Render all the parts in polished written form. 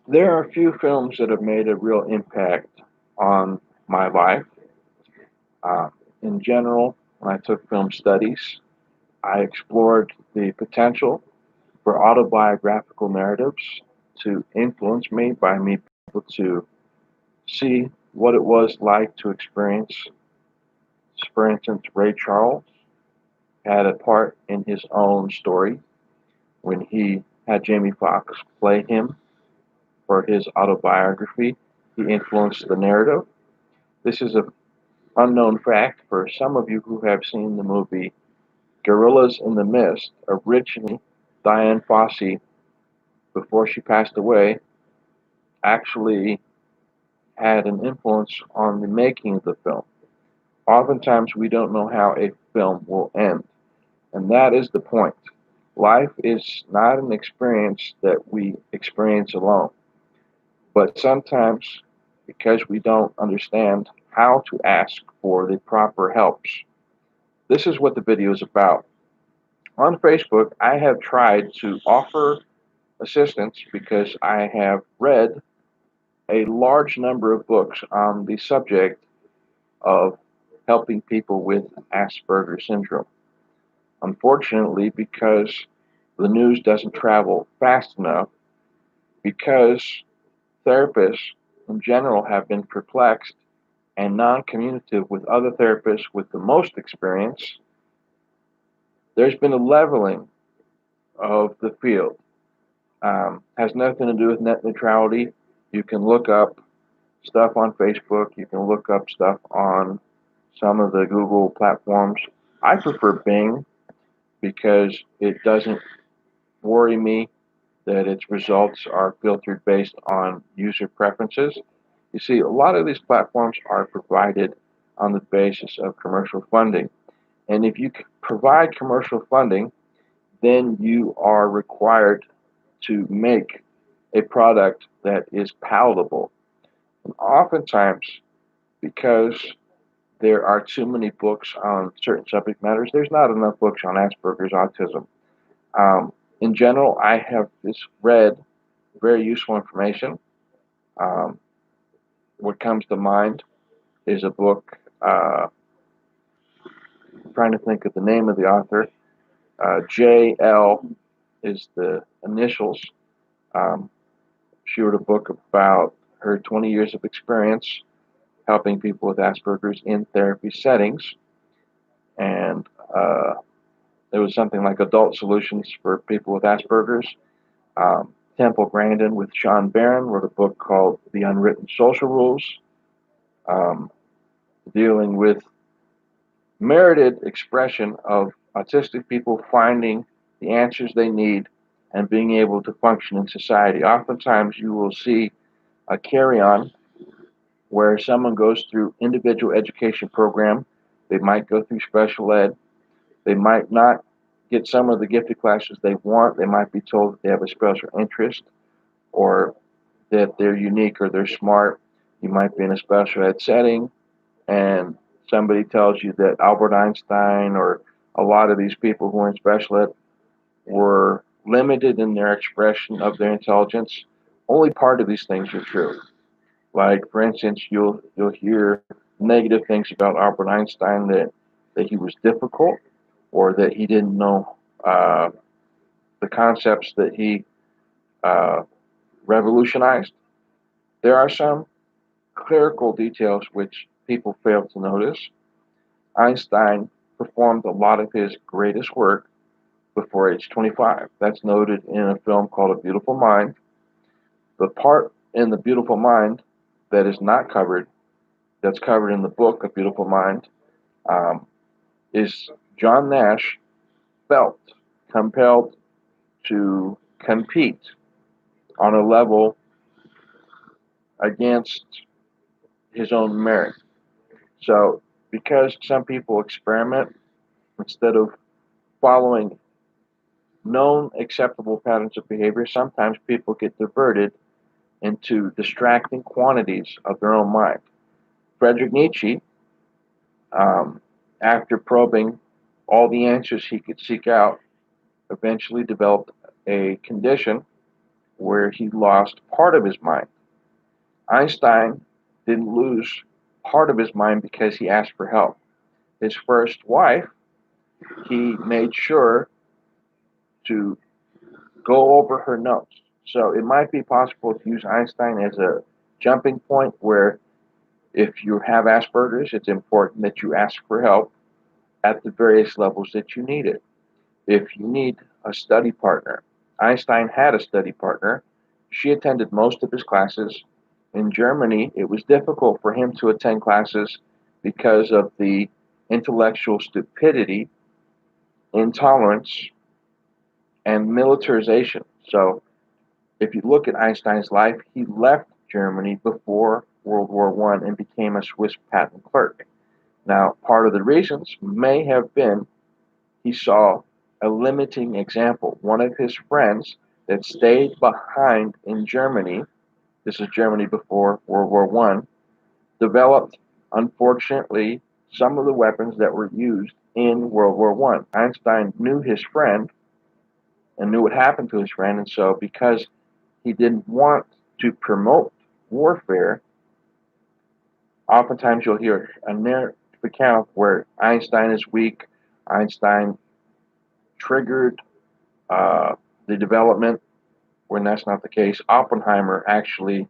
There are a few films that have made a real impact on my life. Uh, in general, when I took film studies, I explored the potential for autobiographical narratives to influence me by me being able to see what it was like to experience. For instance, Ray Charles had a part in his own story when he had Jamie Foxx play him for his autobiography. He influenced the narrative. This is an unknown fact for some of you who have seen the movie Gorillas in the Mist. Originally, Diane Fossey, before she passed away, actually had an influence on the making of the film. Oftentimes, we don't know how a film will end, and that is the point. Life is not an experience that we experience alone, but sometimes, because we don't understand how to ask for the proper helps, this is what the video is about. On Facebook, I have tried to offer assistance because I have read a large number of books on the subject of helping people with Asperger's syndrome. Unfortunately, because the news doesn't travel fast enough, because therapists in general have been perplexed and non communicative with other therapists with the most experience, there's been a leveling of the field. Has nothing to do with net neutrality. You can look up stuff on Facebook, you can look up stuff on some of the Google platforms. I prefer Bing because it doesn't worry me that its results are filtered based on user preferences. You see, a lot of these platforms are provided on the basis of commercial funding. And if you provide commercial funding, then you are required to make a product that is palatable. And oftentimes, because there are too many books on certain subject matters, there's not enough books on Asperger's autism. In general, I have just read very useful information. Um, what comes to mind is a book. I'm trying to think of the name of the author. JL is the initials. Um, she wrote a book about her 20 years of experience helping people with Asperger's in therapy settings. And there was something like adult solutions for people with Asperger's. Temple Grandin with Sean Barron wrote a book called The Unwritten Social Rules, um, dealing with merited expression of autistic people finding the answers they need and being able to function in society. Oftentimes, you will see a carry on where someone goes through individual education program. They might go through special ed. They might not get some of the gifted classes they want. They might be told that they have a special interest or that they're unique or they're smart. You might be in a special ed setting and somebody tells you that Albert Einstein or a lot of these people who are in special ed were limited in their expression of their intelligence. Only part of these things are true. Like, for instance, you'll hear negative things about Albert Einstein, that he was difficult or that he didn't know the concepts that he uh, revolutionized. There are some clerical details which people fail to notice. Einstein performed a lot of his greatest work before age 25. That's noted in a film called A Beautiful Mind. The part in The Beautiful Mind that is not covered, that's covered in the book A Beautiful Mind, um, is John Nash felt compelled to compete on a level against his own merit. So, because some people experiment instead of following known acceptable patterns of behavior, sometimes people get diverted into distracting quantities of their own mind. Friedrich Nietzsche, um, after probing all the answers he could seek out, eventually developed a condition where he lost part of his mind. Einstein didn't lose part of his mind because he asked for help. His first wife, he made sure to go over her notes. So it might be possible to use Einstein as a jumping point where if you have Asperger's, it's important that you ask for help at the various levels that you need it. If you need a study partner, Einstein had a study partner. She attended most of his classes. In Germany, it was difficult for him to attend classes because of the intellectual stupidity, intolerance, and militarization. So, if you look at Einstein's life, he left Germany before World War I and became a Swiss patent clerk. Now, part of the reasons may have been he saw a limiting example. One of his friends that stayed behind in Germany, this is Germany before World War I, developed, unfortunately, some of the weapons that were used in World War I. Einstein knew his friend and knew what happened to his friend, and so because he didn't want to promote warfare, oftentimes you'll hear a narrative account where Einstein is weak, Einstein triggered the development, when that's not the case. Oppenheimer actually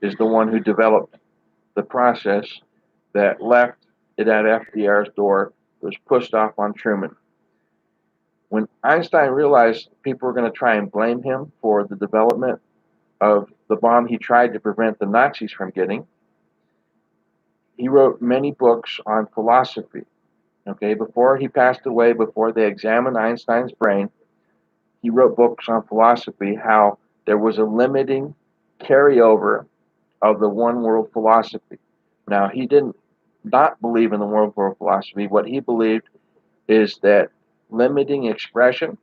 is the one who developed the process that left it at FDR's door, was pushed off on Truman. When Einstein realized people were going to try and blame him for the development of the bomb he tried to prevent the Nazis from getting, he wrote many books on philosophy. Okay, before he passed away, before they examined Einstein's brain, he wrote books on philosophy, how there was a limiting carryover of the one world philosophy. Now, he didn't not believe in the one world philosophy. What he believed is that limiting expression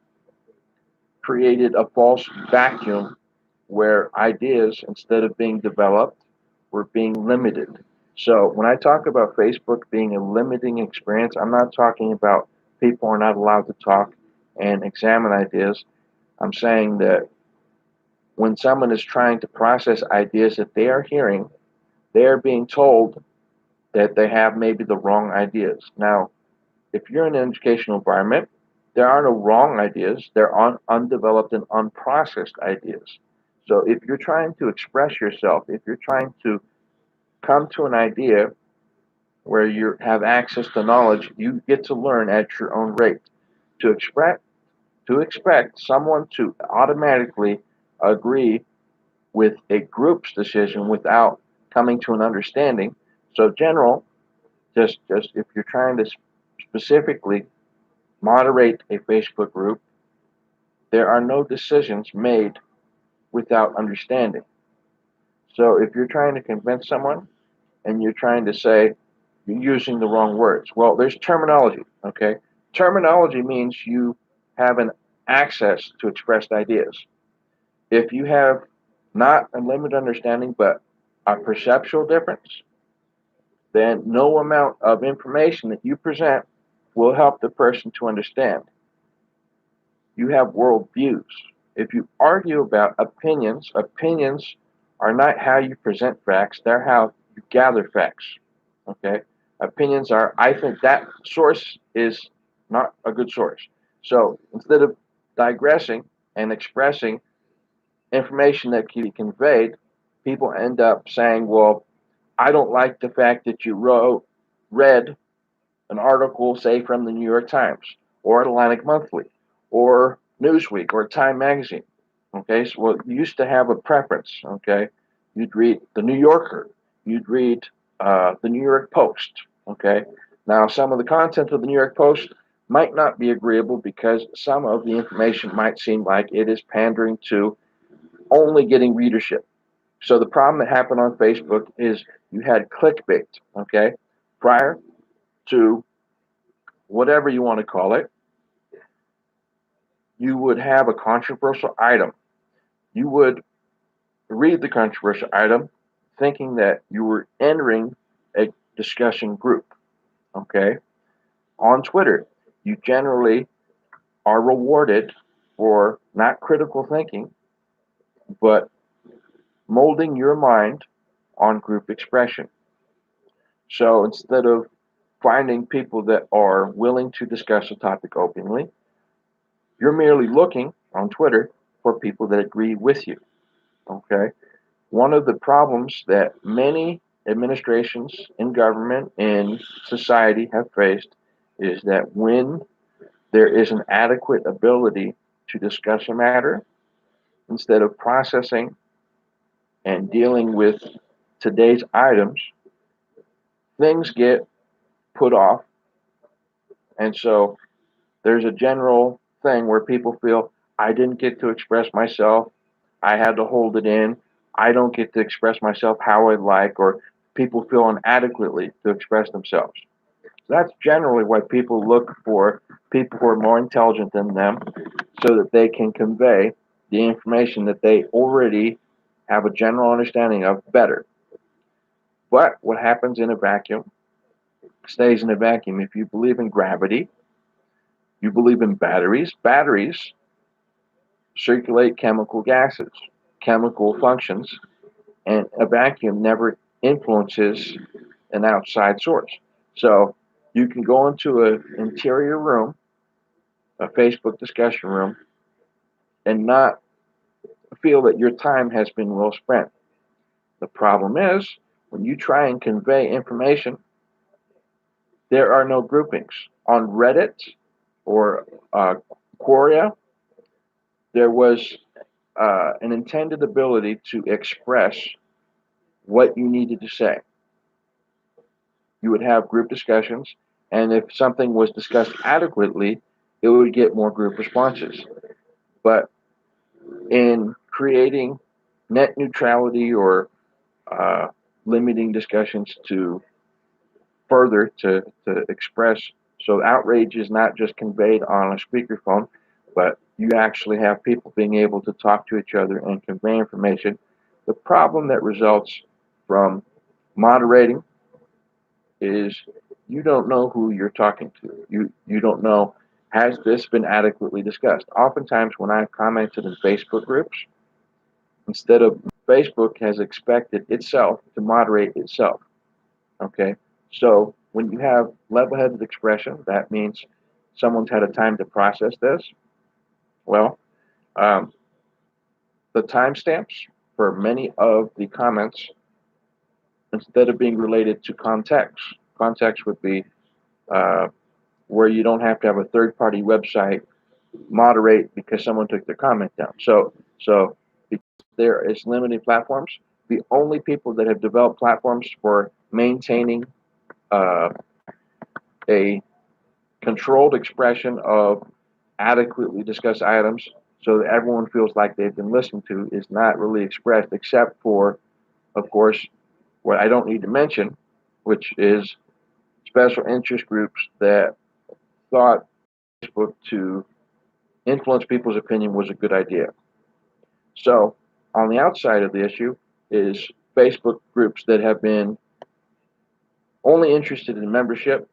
created a false vacuum where ideas, instead of being developed, were being limited. So when I talk about Facebook being a limiting experience, I'm not talking about people are not allowed to talk and examine ideas. I'm saying that when someone is trying to process ideas that they are hearing, they are being told that they have maybe the wrong ideas. Now, if you're in an educational environment, there are no wrong ideas. There are undeveloped and unprocessed ideas. So if you're trying to express yourself, if you're trying to come to an idea where you have access to knowledge, you get to learn at your own rate. To expect someone to automatically agree with a group's decision without coming to an understanding. So general, just if you're trying to specifically moderate a Facebook group, there are no decisions made without understanding. So if you're trying to convince someone and you're trying to say you're using the wrong words, well, there's terminology, okay? Terminology means you have an access to expressed ideas. If you have not a limited understanding, but a perceptual difference, then no amount of information that you present will help the person to understand. You have worldviews. If you argue about opinions, opinions are not how you present facts, they're how you gather facts. Okay? Opinions are, I think that source is not a good source. So instead of digressing and expressing information that can be conveyed, people end up saying, well, I don't like the fact that you read an article, say, from the New York Times or Atlantic Monthly or Newsweek or Time Magazine. Okay, so well, you used to have a preference. Okay, you'd read the New Yorker, you'd read the New York Post. Okay, now some of the content of the New York Post might not be agreeable because some of the information might seem like it is pandering to only getting readership. So the problem that happened on Facebook is you had clickbait. Okay, prior to whatever you want to call it, you would have a controversial item. You would read the controversial item thinking that you were entering a discussion group. Okay? On Twitter, you generally are rewarded for not critical thinking. but molding your mind on group expression. So instead of finding people that are willing to discuss a topic openly, you're merely looking on Twitter for people that agree with you. Okay? One of the problems that many administrations in government and society have faced is that when there is an adequate ability to discuss a matter, instead of processing and dealing with today's items, things get put off. And so there's a general thing where people feel, I didn't get to express myself. I had to hold it in. I don't get to express myself how I'd like, or people feel inadequately to express themselves. So that's generally why people look for people who are more intelligent than them so that they can convey the information that they already have a general understanding of better. But what happens in a vacuum stays in a vacuum. If you believe in gravity, you believe in batteries. Batteries circulate chemical gases, chemical functions, and a vacuum never influences an outside source. So you can go into an interior room, a Facebook discussion room, and not feel that your time has been well spent. The problem is when you try and convey information, there are no groupings. On Reddit or Quora, there was an intended ability to express what you needed to say. You would have group discussions, and if something was discussed adequately, it would get more group responses. But in creating net neutrality or uh, limiting discussions to further to express, so outrage is not just conveyed on a speakerphone, but you actually have people being able to talk to each other and convey information. The problem that results from moderating is you don't know who you're talking to. You don't know, has this been adequately discussed? Oftentimes when I've commented in Facebook groups, instead of Facebook has expected itself to moderate itself. Okay. So when you have level-headed expression, that means someone's had a time to process this. Well, um, the timestamps for many of the comments, instead of being related to context would be uh, where you don't have to have a third-party website moderate because someone took their comment down. So because there is limited platforms, the only people that have developed platforms for maintaining uh, a controlled expression of adequately discussed items so that everyone feels like they've been listened to is not really expressed, except for, of course, what I don't need to mention, which is special interest groups that thought Facebook to influence people's opinion was a good idea. So, on the outside of the issue is Facebook groups that have been only interested in membership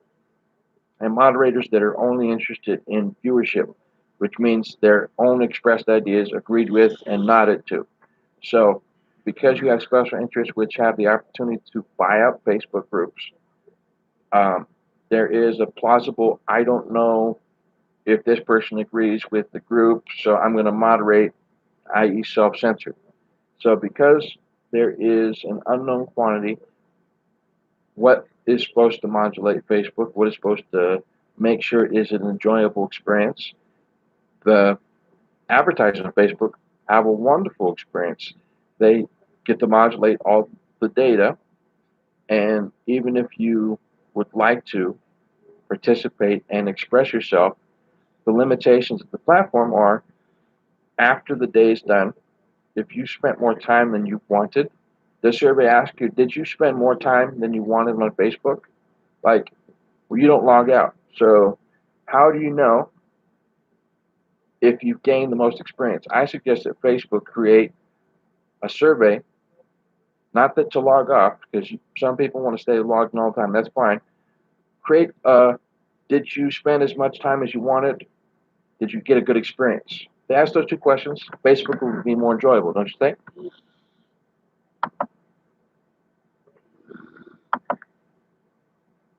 and moderators that are only interested in viewership, which means their own expressed ideas agreed with and nodded to. So, because you have special interests which have the opportunity to buy up Facebook groups, um, there is a plausible, I don't know if this person agrees with the group, so I'm going to moderate, i.e., self censored. So, because there is an unknown quantity, what is supposed to modulate Facebook, what is supposed to make sure it is an enjoyable experience, the advertisers on Facebook have a wonderful experience. They get to modulate all the data, and even if you would like to participate and express yourself, the limitations of the platform are after the day is done, if you spent more time than you wanted, the survey asks you, did you spend more time than you wanted on Facebook? Like, well, you don't log out. So, how do you know if you've gained the most experience? I suggest that Facebook create a survey, not that to log off, because some people want to stay logged in all the time. That's fine. Create did you spend as much time as you wanted? Did you get a good experience? they ask those two questions, Facebook would be more enjoyable, don't you think?